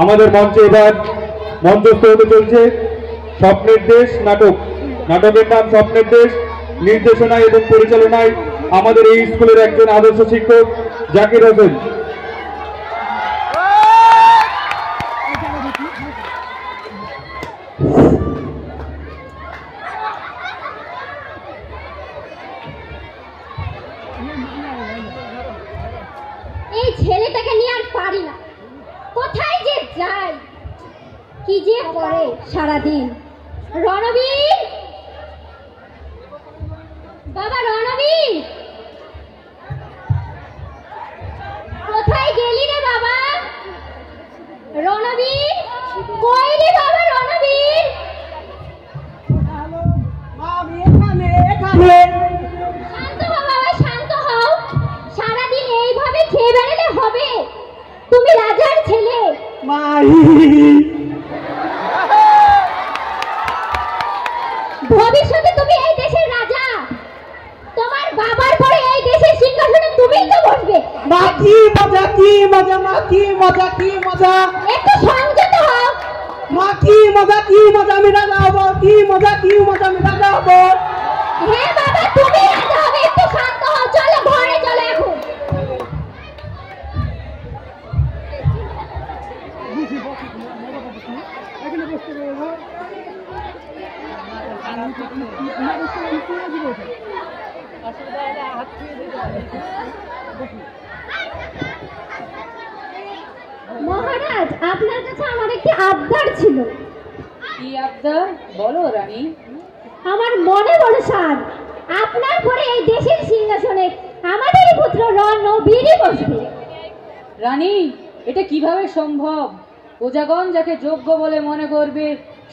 আমাদের মঞ্চে এবার মঞ্চস্থ হতে চলছে স্বপ্নের দেশ নাটক। নাটকের নাম স্বপ্নের দেশ। নির্দেশনায় এবং পরিচালনায় আমাদের এই স্কুলের একজন আদর্শ শিক্ষক জাকির হোসেন। এই ছেলেটাকে নিয়ে আর পারি না, কোথায় যে যায়, কি যে করে সারাদিন। রণবীর, বাবা রণবীর, কোথায় গেলি রে বাবা? রণবীর, কই রে বাবা রণবীর? শান্ত হও বাবা, শান্ত হও। সারাদিন এইভাবে খেয়ে বেড়ালে হবে? তুমি রাজার ছেলে। ভবিষ্যতে তুমি এই দেশের রাজা। তোমার বাবার পরে এই দেশের সিংহাসনে তুমিই তো বসবে। মা কি মজা, কি মজা, মা কি মজা, কি মজা। একটু সংযত হও। মা কি মজা, কি মজা, আমি রাজা হবো। কি মজা, কি মজা, আমি রাজা হবো। হ্যাঁ বাবা, তুমি রাজা হবে। একটু শান্ত হও, চলো ঘরে চলো এখন। মহারাজ, আপনার কাছে আমার একটি আবদার ছিল। কি আবদার? বলো রানী। আমার মনে বড় সাধ, আপনার পরে এই দেশের সিংহাসনে আমাদেরই পুত্র রণবীরই বসবে। রানী, এটা কিভাবে সম্ভব? প্রজাগণ যাকে যোগ্য বলে মনে করবে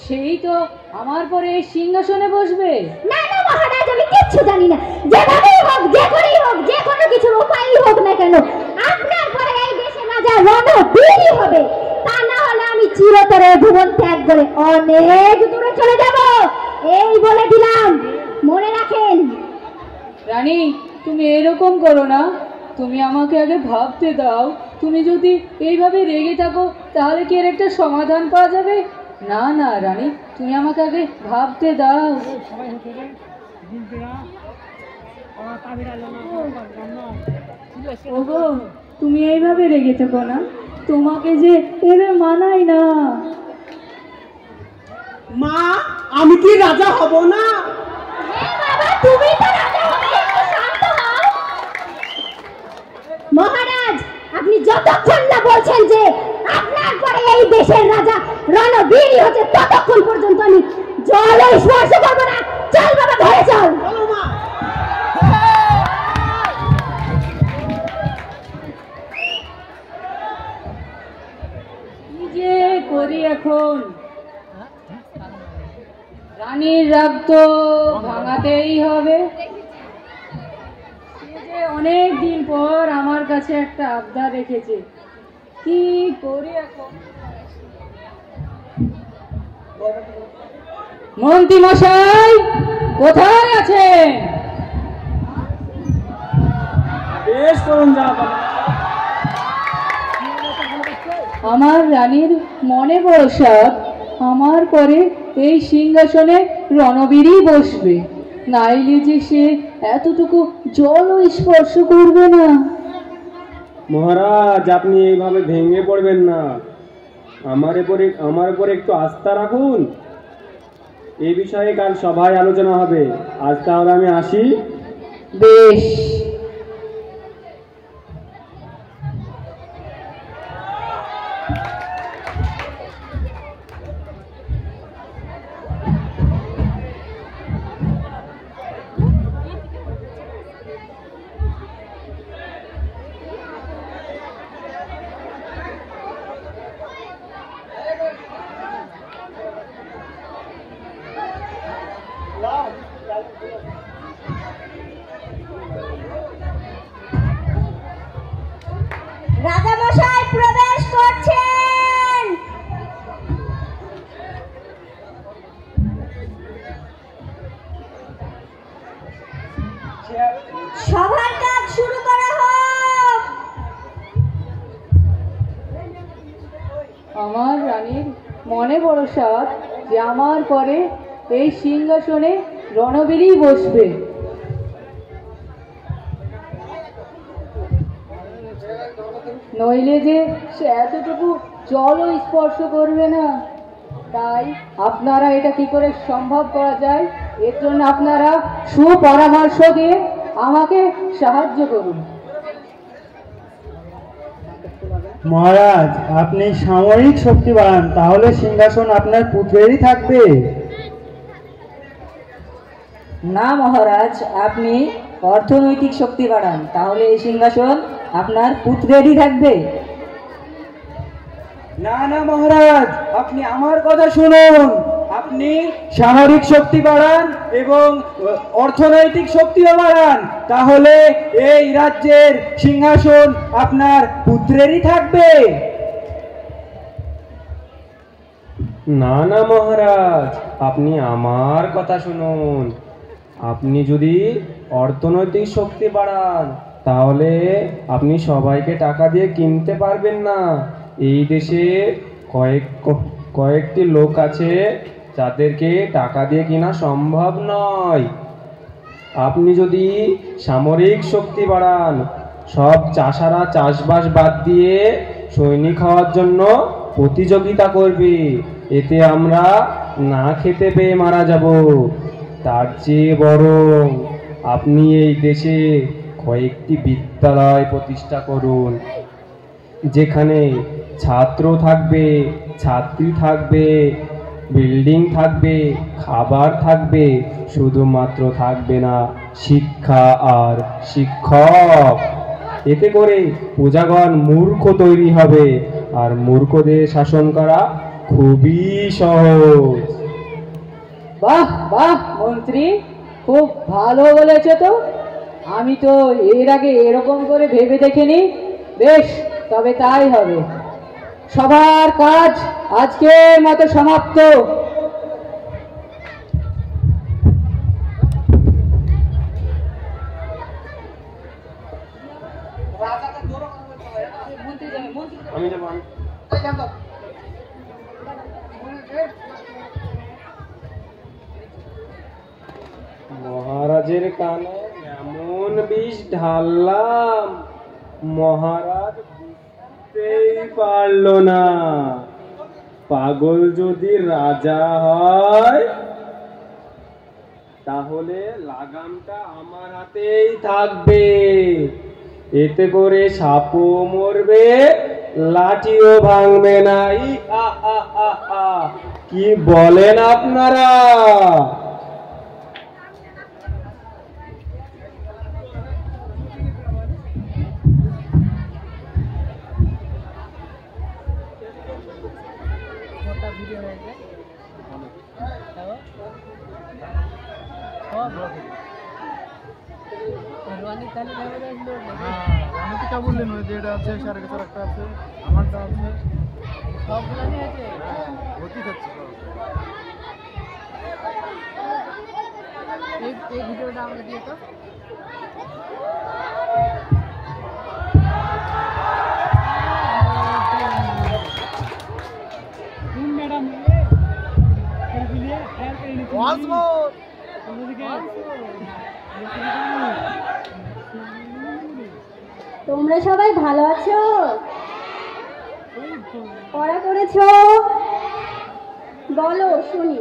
সেই তো আমার পরে এই সিংহাসনে বসবে। না না মহারাজ, আমি কিচ্ছু জানি না। যেভাবেই হোক, যে করেই হোক, যে কোনো কিছুর উপায়ই হোক না কেন, আপনার পরে এই দেশের রাজা রণবীরই হবে। তা না হলে আমি চিরতরে ভুবন ত্যাগ করে অনেক দূরে চলে যাব, এই বলে দিলাম। মনে রাখেন। রানী, তুমি এরকম করো না। তুমি আমাকে আগে ভাবতে দাও। তুমি যদি এইভাবে রেগে থাকো তাহলে কি এর একটা সমাধান পাওয়া যাবে? না না রানী, তুমি আমাকে আগে ভাবতে দাও। ওগো, তুমি এইভাবে রেগে থাকো না। তোমাকে যে এভাবে মানায় না। মা, আমি কি রাজা হব না? হ্যাঁ বাবা, তুমি তো রাজা হবে। একটু শান্ত হও। মহারাজ, আপনি যতক্ষণ না বলছেন যে আপনার পরে এই দেশের রাজা রণবীরই হচ্ছে, ততক্ষণ পর্যন্ত আমি জল স্পর্শ করবো না। চল বাবা, ঘরে চল। চলো মা। কি যে করি এখন? রানীর রাগ তো ভাঙাতেই হবে। সে যে অনেক দিন পর আমার কাছে একটা আবদার রেখেছে। কি করি এখন? মন্ত্রী মশাই কোথায় আছেন? বেশ করুন যা। আমার রানীর মনে বড় সাধ, আমার পরে এই সিংহাসনে রণবীরই বসবে। নাইলে যে সে এতটুকু জলও স্পর্শ করবে না। মহারাজ, আপনি এইভাবে ভেঙে পড়বেন না। আমার উপরে একটু আস্থা রাখুন। এই বিষয়ে কাল সভায় আলোচনা হবে। আজ তাহলে আমি আসি। বেশ। আমার রানীর মনে বড় সাধ যে আমার পরে এই সিংহাসনে রণবীরই বসবে। নইলে যে সে এতটুকু জলও স্পর্শ করবে না। তাই আপনারা এটা কি করে সম্ভব করা যায়, এর জন্য আপনারা সুপরামর্শ দিয়ে আমাকে সাহায্য করুন। মহারাজ, আপনি সামরিক শক্তি বাড়ান, তাহলে সিংহাসন আপনার পুত্রেরই থাকবে। না মহারাজ, আপনি অর্থনৈতিক শক্তি বাড়ান, তাহলে এই সিংহাসন আপনার পুত্রেরই থাকবে। না না মহারাজ, আপনি আমার কথা শুনুন। আপনি সামরিক শক্তি বাড়ান এবং অর্থনৈতিক শক্তিও বাড়ান, তাহলে এই রাজ্যের সিংহাসন আপনার পুত্রেরই থাকবে। না না মহারাজ, আপনি আমার কথা শুনুন। আপনি যদি অর্থনৈতিক শক্তি বাড়ান, তাহলে আপনি সবাইকে টাকা দিয়ে কিনতে পারবেন না। এই দেশে কয়েকটি লোক আছে যাদেরকে টাকা দিয়ে কিনা সম্ভব নয়। আপনি যদি সামরিক শক্তি বাড়ান, সব চাষারা চাষবাস বাদ দিয়ে সৈনিক হওয়ার জন্য প্রতিযোগিতা করবে। এতে আমরা না খেতে পেয়ে মারা যাব। তার চেয়ে বরং আপনি এই দেশে কয়েকটি বিদ্যালয় প্রতিষ্ঠা করুন, যেখানে ছাত্র থাকবে, ছাত্রী থাকবে, বিল্ডিং থাকবে, খাবার থাকবে, শুধুমাত্র থাকবে না শিক্ষা আর শিক্ষক। এতে করে প্রজাগণ মূর্খ তৈরি হবে, আর মূর্খদের শাসন করা খুবই সহজ। বাহ বাহ মন্ত্রী, খুব ভালো বলেছে তো। আমি তো এর আগে এরকম করে ভেবে দেখিনি। বেশ, তবে তাই হবে। সবার কাজ আজকের মতো সমাপ্ত। মহারাজের কানে এমন বিষ ঢাললাম, মহারাজ বুঝতেই পারল না। পাগল যদি রাজা হয়, তাহলে লাগামটা আমার হাতেই থাকবে। এতে করে সাপও মরবে, লাঠিও ভাঙবে না। কি বলেন আপনারা? বললেন যে এটা আছে, সাড়ে কাছে একটা আছে, আমারটা আছে, সবগুলো নিয়েছে ভর্তি থাকছে। এই ভিডিওটা আমাকে দিয়ে তো ম্যাডাম তোমরা সবাই ভালো আছো? পড়া করেছো? বলো শুনি।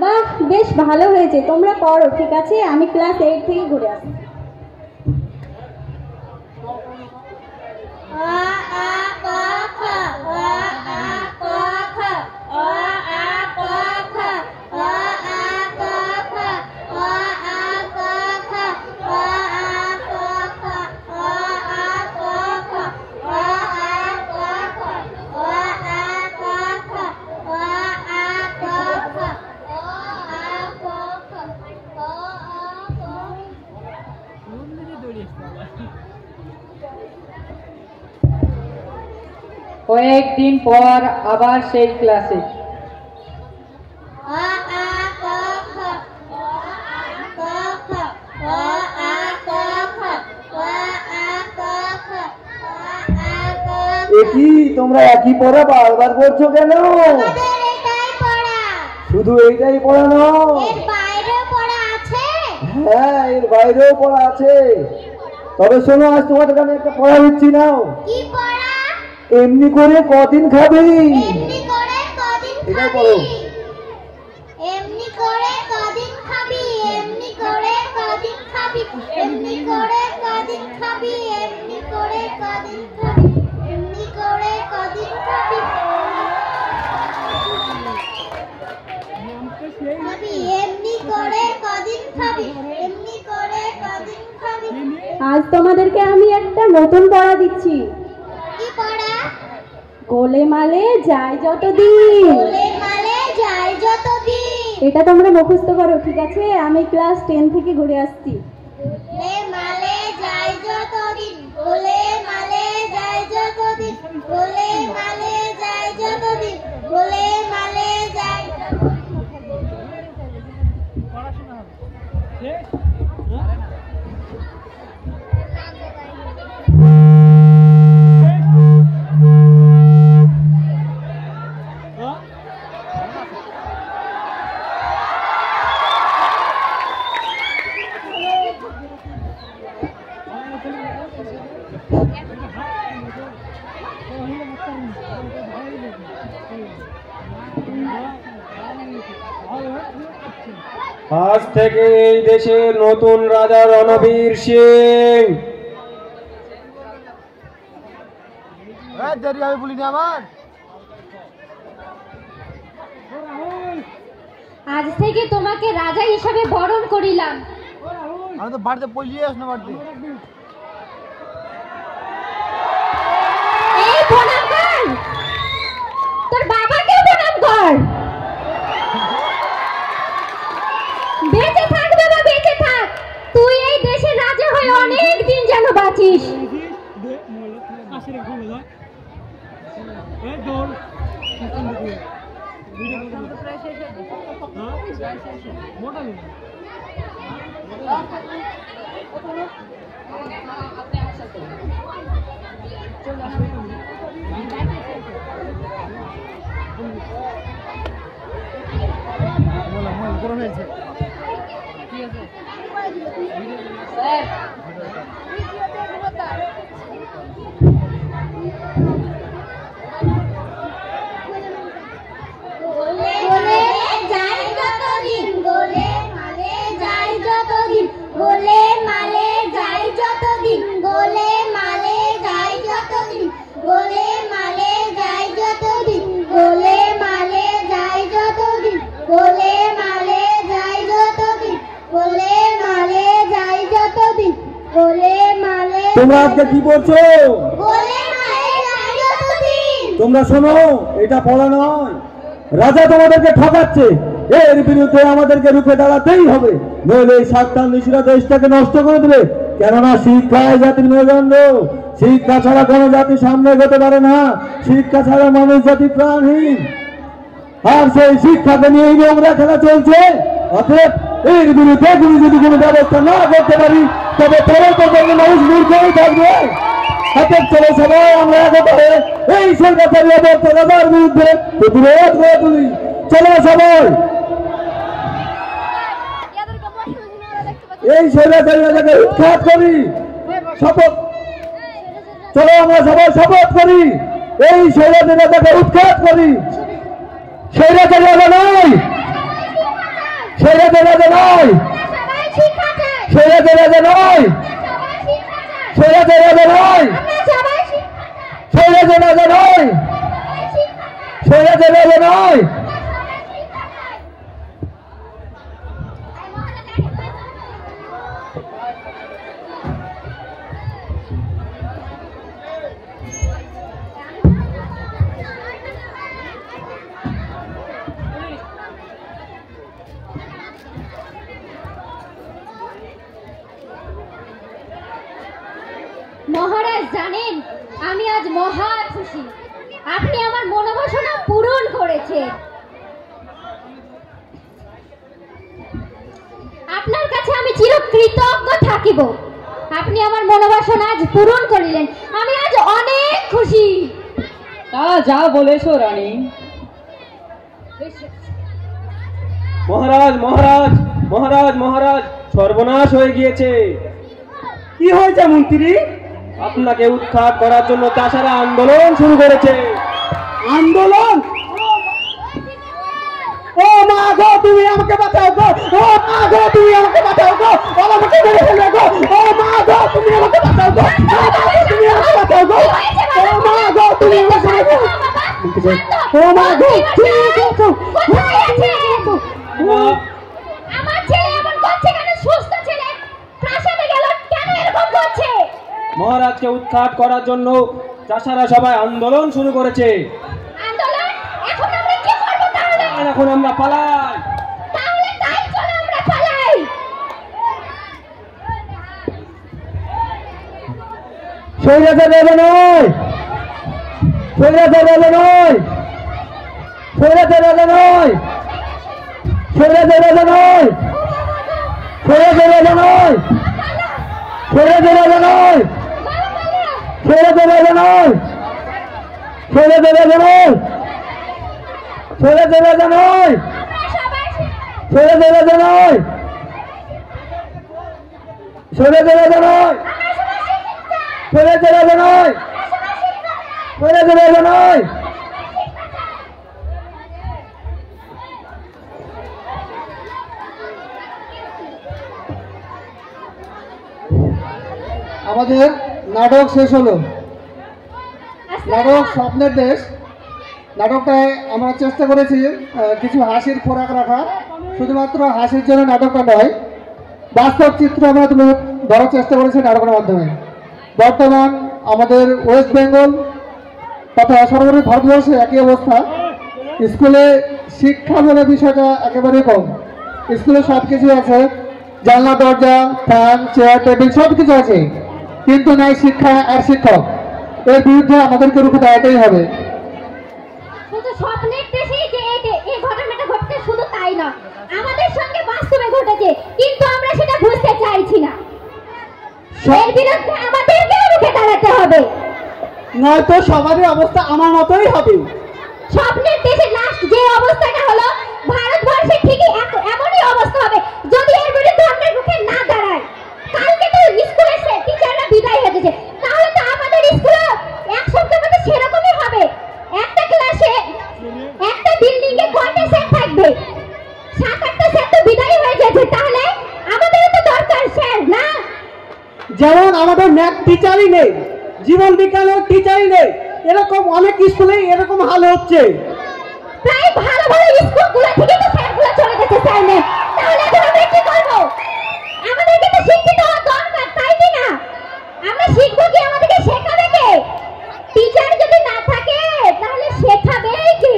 বাহ, বেশ ভালো হয়েছে। তোমরা পড়ো, ঠিক আছে? আমি ক্লাস 8 থেকে ঘুরে আসি। কয়েকদিন পর আবার সেই ক্লাসে। কি তোমরা একই পড়া বারবার করছো কেন? আমাদের এটাই পড়া। শুধু এইটাই পড়ানো? এর বাইরেও পড়া আছে। হ্যাঁ, এর বাইরেও পড়া আছে। তবে শোনো, আজ তোমাদের আমি একটা পড়া দিচ্ছি নাও। কি পড়া? এমনি করে কদিন খাবি? এমনি করে কদিন এটাই খাবি? পড়ো। এমনি করে কদিন খাবি? এমনি করে কদিন খাবি? এমনি করে কদিন খাবি? এমনি করে কদিন খাবি? এমনি করে কদিন খাবি? এমনি করে কদিন খাবি? এমনি করে কদিন খাবি? আজ তোমাদেরকে আমি একটা নতুন পড়া দিচ্ছি। কি পড়া? গোলেমালে যায় যতদিন। গোলেমালে যায় যতদিন। এটা তোমরা মুখস্থ করো, ঠিক আছে? আমি ক্লাস 10 থেকে ঘুরে আসছি। গোলেমালে যায় যতদিন। গোলেমালে যায় যতদিন। গোলেমালে যায় যতদিন। গোলেমালে যায় আজ থেকে এই দেশের নতুন রাজা রণবীর সিং। দেরি আমি বলিনি আমার। আজ থেকে তোমাকে রাজা হিসাবে বরণ করিলাম। আমি তো বাড়িতে পলিয়ে আস না বাড়িতে। এই প্রণাম কর, তোর বাবাকে প্রণাম কর। বেঁচে থাক বাবা, বেঁচে থাক। তুই এই দেশের রাজা হয়ে অনেক দিন যেন বাঁচিস। তোমরা আজকে কি পড়ছো? তোমরা শোনো, এটা পড়া নয়। রাজা তোমাদেরকে ঠকাচ্ছে, এর বিরুদ্ধে আমাদেরকে রুখে দাঁড়াতেই হবে, নইলে এই স্বার্থান্বেষীরা দেশটাকে নষ্ট করে দেবে। কেননা শিক্ষায় জাতির মেরুদণ্ড। শিক্ষা ছাড়া কোনো জাতি সামনে এগোতে পারে না। শিক্ষা ছাড়া মানুষ জাতি প্রাণহীন। আর সেই শিক্ষাকে নিয়ে নোংরা খেলা চলছে। অতএব এর বিরুদ্ধে যদি কোনো ব্যবস্থা না করতে পারি, তবে পরবর্তী মানুষ মূর্খই থাকবে। অতএব চলো সবাই আমরা একবারে এই সরকারি অবস্থার বিরুদ্ধে প্রতিরোধ করে তুলি। চলো সবাই এই সরকারি রাজাকে উৎখাত করি। শপথ, চলো আমরা সবাই শপথ করি, এই সরকারি রাজাকে উৎখাত করি। সেই রাজা রাজা নয়, সেই রাজা রাজা নয়, সেই রাজা রাজা নয়, সেই রাজা রাজা নয়, সেই রাজা রাজা নয়, সেই রাজা রাজা নয়। মহারাজ জানেন, আমি আজ মহা খুশি। আপনি আমার মনোবাসনা পূরণ করেছেন। আপনার কাছে আমি চিরকৃতজ্ঞ থাকিব। আপনি আমার মনোবাসনা আজ পূরণ করিলেন। আমি আজ অনেক খুশি। যা বলেছো রানী। মহারাজ মহারাজ মহারাজ মহারাজ, সর্বনাশ হয়ে গিয়েছে। কি হয়েছে মন্ত্রী? আপনাকে উৎখাত করার জন্য চাষারা আন্দোলন শুরু করেছে। আন্দোলন? ও মা গো, তুমি আমাকে বাঁচাও গো! ও মা গো, তুমি আমাকে বাঁচাও গো! আমাকে মেরে ফেলবে গো! ও মা গো, তুমি আমাকে বাঁচাও গো! তুমি আমাকে বাঁচাও গো! ও মা গো, তুমি আমাকে বাঁচাও গো! ও মা গো, কোথায় আছে? আমার ছেলে এমন করছে কেন? সুস্থ ছেলে প্রাসাদে গেল কেন এরকম করছে? মহারাজকে উৎখাত করার জন্য চাষারা সবাই আন্দোলন শুরু করেছে। আন্দোলন? এখন আমরা কি করব তাহলে? এখন আমরা পালাই। তাহলে তাই, চলো আমরা পালাই। সৈরাচার রাজা নয়, সৈরাচার রাজা নয়, সৈরাচার রাজা নয়, সৈরাচার রাজা নয়, সৈরাচার রাজা নয়, সৈরাচার রাজা নয়, সৈরাচার রাজা নয়, সৈরাচার রাজা নয়, সৈরাচার রাজা নয়, সৈরাচার রাজা নয়, সৈরাচার রাজা নয়, সৈরাচার রাজা নয়, সৈরাচার রাজা নয়। আমাদের নাটক শেষ হলো। নাটক স্বপ্নের দেশ, নাটকটায় আমরা চেষ্টা করেছি কিছু হাসির খোরাক রাখা। শুধুমাত্র হাসির জন্য নাটকটা নয়, বাস্তব চিত্র আমরা তুলে ধরার চেষ্টা করেছি নাটকের মাধ্যমে। বর্তমান আমাদের ওয়েস্ট বেঙ্গল তথা সর্বোপরি ভারতবর্ষে একই অবস্থা। স্কুলে শিক্ষা বলে বিষয়টা একেবারেই কম। স্কুলে সব কিছু আছে, জানলা দরজা ফ্যান চেয়ার টেবিল সব কিছু আছে, কিন্তু নাই শিক্ষা আর শিক্ষক। এর বিরুদ্ধে আমাদেরকে রুখে দাঁড়াতেই হবে। শুধু স্বপ্নের দেশেই যে এই ঘটনাটা ঘটছে শুধু তাই না, আমাদের সঙ্গে বাস্তবে ঘটেছে, কিন্তু আমরা সেটা বুঝতে চাইছি না। এর বিরুদ্ধে আমাদেরকেও রুখে দাঁড়াতে হবে, নয়তো সবারই অবস্থা আমার মতোই হবে। স্বপ্নের দেশে লাস্ট যে অবস্থাটা হলো, ভারতবর্ষে ঠিকই এমনই অবস্থা হবে যদি এর বিরুদ্ধে আমরা রুখে না দাঁড়াই। কালকে তো স্কুলে টিচাররা বিদায় হয়েছে, তাহলে তো আমাদের স্কুলে এক সপ্তাহের মধ্যে সেরকমই হবে। একটা ক্লাসে একটা বিল্ডিং এ কয়টা স্যার থাকবে? 7-8টা স্যার তো বিদায় হয়ে গেছে, তাহলে আমাদেরও তো দরকার স্যার না? যেমন আমাদের ম্যাথ টিচারই নেই, জীবন বিজ্ঞানের টিচারই নেই, এরকম অনেক স্কুলেই এরকম হাল হচ্ছে। প্রায় ভালো ভালো স্কুলগুলো থেকে তো স্যারগুলো চলে গেছে, স্যার নেই, তাহলে এখন আমরা কি করব? আমাদেরকে তো শিক্ষিত হওয়া দরকার, তাই কি না? আমরা শিখবো কি? আমাদেরকে শেখাবে কে? টিচার যদি না থাকে তাহলে শেখাবে কে?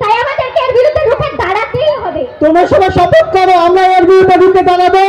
তাই আমাদেরকে এর বিরুদ্ধে রুখে দাঁড়াতেই হবে। তোমরা সবাই শপথ করো, আমরা এর বিরুদ্ধে রুখে দাঁড়াবো।